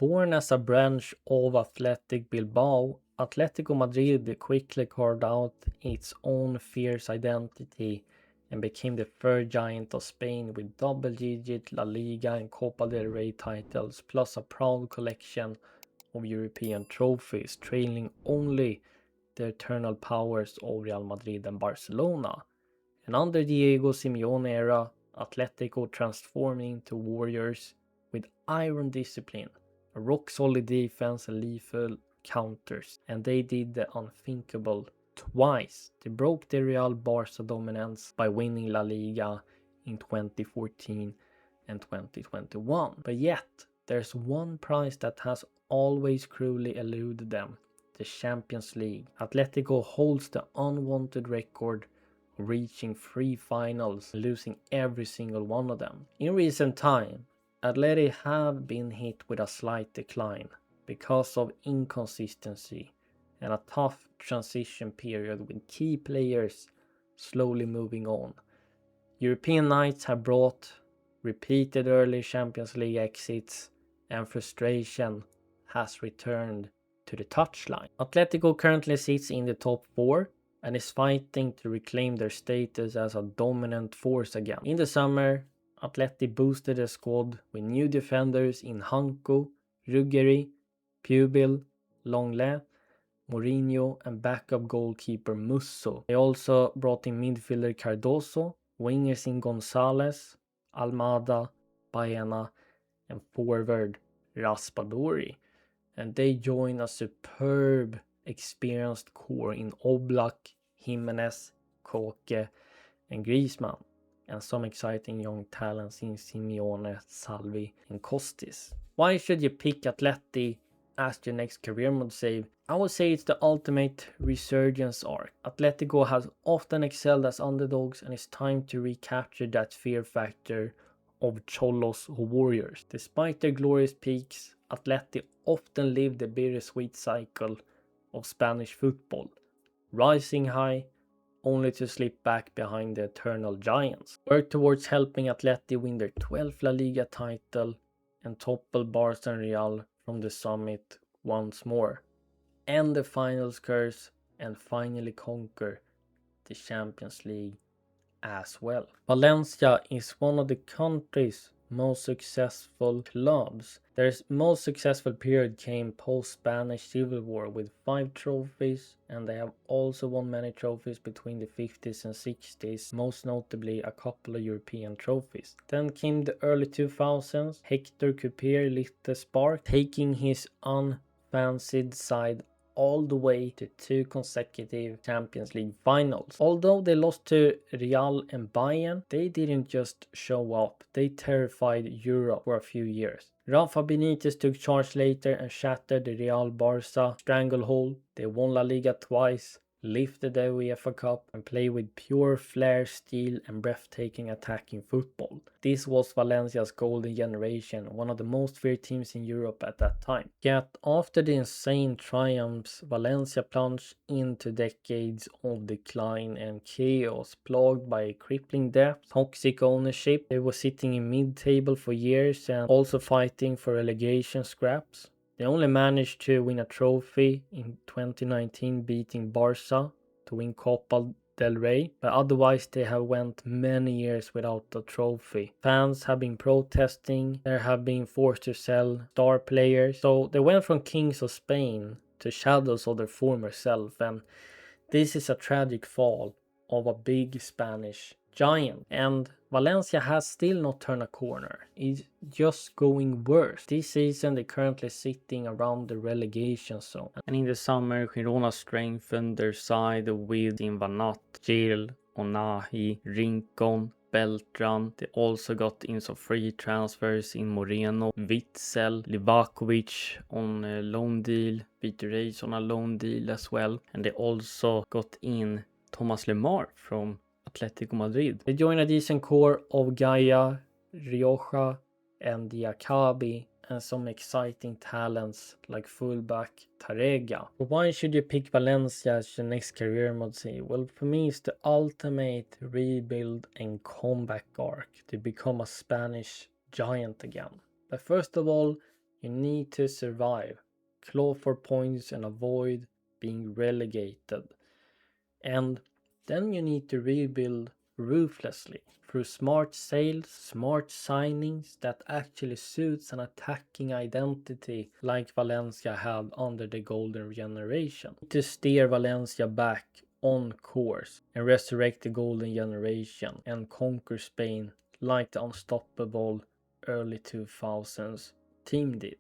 Born as a branch of Athletic Bilbao, Atletico Madrid quickly carved out its own fierce identity and became the third giant of Spain with double-digit La Liga and Copa del Rey titles, plus a proud collection of European trophies, trailing only the eternal powers of Real Madrid and Barcelona. And under Diego Simeone era, Atletico transformed into warriors with iron discipline, a rock-solid defense and lethal counters, and they did the unthinkable twice. They broke the Real Barca dominance by winning La Liga in 2014 and 2021. But yet, there's one prize that has always cruelly eluded them: the Champions League. Atletico holds the unwanted record of reaching 3 finals and losing every single one of them. In recent time, Atleti have been hit with a slight decline because of inconsistency and a tough transition period with key players slowly moving on. European nights have brought repeated early Champions League exits, and frustration has returned to the touchline. Atletico currently sits in the top 4 and is fighting to reclaim their status as a dominant force again. In the summer, Atleti boosted the squad with new defenders in Hanko, Ruggeri, Pubil, Longley, Mourinho and backup goalkeeper Musso. They also brought in midfielder Cardoso, wingers in Gonzalez, Almada, Baena and forward Raspadori. And they join a superb experienced core in Oblak, Jimenez, Koke and Griezmann, and some exciting young talents in Simeone, Salvi and Kostis. Why should you pick Atleti as your next career mode save? I would say it's the ultimate resurgence arc. Atletico has often excelled as underdogs, and it's time to recapture that fear factor of Cholos or Warriors. Despite their glorious peaks, Atleti often live the bittersweet cycle of Spanish football, rising high only to slip back behind the eternal giants. Work towards helping Atleti win their 12th La Liga title and topple Barca and Real from the summit once more, end the finals curse and finally conquer the Champions League as well. Valencia is one of the country's most successful clubs. Their most successful period came post-Spanish Civil War with 5 trophies, and they have also won many trophies between the 50s and 60s, most notably a couple of European trophies. Then came the early 2000s. Hector Cupier lit the spark, taking his unfancied side all the way to 2 consecutive Champions League finals. Although they lost to Real and Bayern, they didn't just show up, they terrified Europe for a few years. Rafa Benitez took charge later and shattered the Real Barca stranglehold. They won La Liga twice, lifted the UEFA Cup and played with pure flair, steel and breathtaking attacking football. This was Valencia's golden generation, one of the most feared teams in Europe at that time. Yet after the insane triumphs, Valencia plunged into decades of decline and chaos, plagued by crippling debt, toxic ownership. They were sitting in mid-table for years and also fighting for relegation scraps. They only managed to win a trophy in 2019, beating Barca to win Copa del Rey, but otherwise they have went many years without a trophy. Fans have been protesting, they have been forced to sell star players, so they went from kings of Spain to shadows of their former self, and this is a tragic fall of a big Spanish giant. And Valencia has still not turned a corner. It's just going worse. This season they're currently sitting around the relegation zone. And in the summer, Girona strengthened their side with Invanat, Gil, Onahi, Rincon, Beltran. They also got in some free transfers in Moreno, Witzel, Livakovic on a loan deal, Peter Reis on a loan deal as well. And they also got in Thomas Lemar from Atletico Madrid. They joined a decent core of Gaia, Rioja and Diakabi and some exciting talents like fullback Tarega. But why should you pick Valencia as your next career mode save? Well, for me it's the ultimate rebuild and comeback arc to become a Spanish giant again. But first of all, You need to survive, claw for points and avoid being relegated. And then you need to rebuild ruthlessly through smart sales, smart signings that actually suits an attacking identity like Valencia had under the golden generation. To steer Valencia back on course and resurrect the golden generation and conquer Spain like the unstoppable early 2000s team did.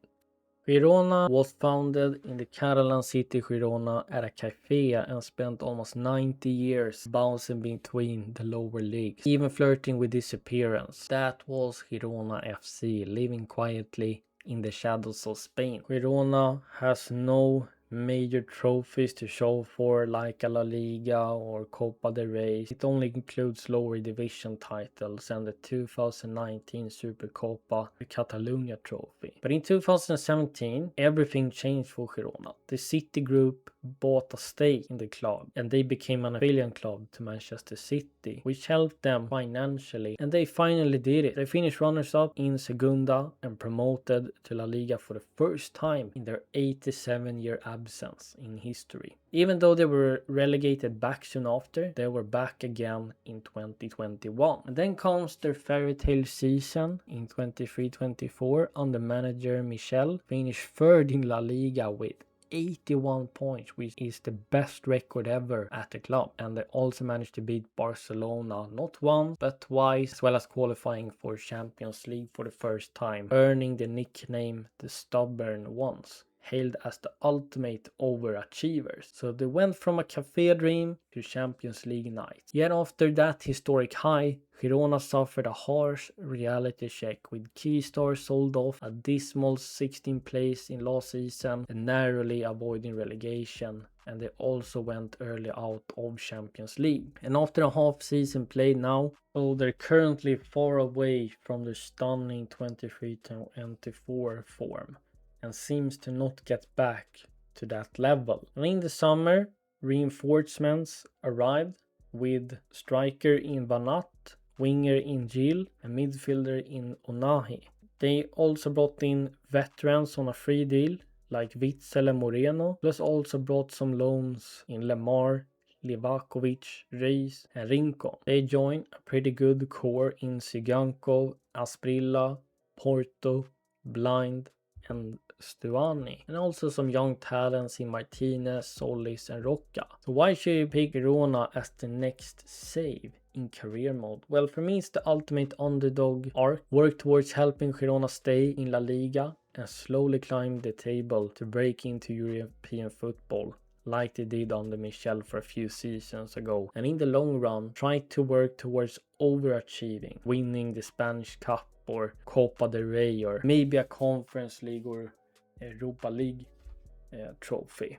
Girona was founded in the Catalan city Girona at a cafe and spent almost 90 years bouncing between the lower leagues, even flirting with disappearance. That was Girona FC, living quietly in the shadows of Spain. Girona has no major trophies to show for like a La Liga or Copa del Rey. It only includes lower division titles and the 2019 Supercopa Catalunya trophy. But in 2017 everything changed for Girona. The City Group bought a stake in the club and they became an affiliate club to Manchester City, which helped them financially, and they finally did it. They finished runners up in Segunda and promoted to La Liga for the first time in their 87-year absence in history. Even though they were relegated back soon after, they were back again in 2021. And then comes their fairy tale season in 23-24 under manager Michel, finished third in La Liga with 81 points, which is the best record ever at the club. And they also managed to beat Barcelona not once but twice, as well as qualifying for Champions League for the first time, earning the nickname the Stubborn Ones, hailed as the ultimate overachievers. So they went from a cafe dream to Champions League night. Yet after that historic high, Girona suffered a harsh reality check, with key stars sold off, a dismal 16th place in last season and narrowly avoiding relegation, and they also went early out of Champions League. And after a half season played now, so they're currently far away from their stunning 23-24 form and seems to not get back to that level. And in the summer, reinforcements arrived with striker in Banat, winger in Gil, and midfielder in Onahi. They also brought in veterans on a free deal like Witzel and Moreno, plus also brought some loans in Lemar, Livakovic, Reis, and Rincon. They joined a pretty good core in Sigankov, Asprilla, Porto, Blind, and Stuani, and also some young talents in Martinez, Solis, and Rocca. So why should you pick Girona as the next save in career mode? Well, for me it's the ultimate underdog arc. Work towards helping Girona stay in La Liga and slowly climb the table to break into European football like they did under Michel for a few seasons ago, and in the long run try to work towards overachieving, winning the Spanish Cup or Copa del Rey, or maybe a Conference League or Europa League trophy.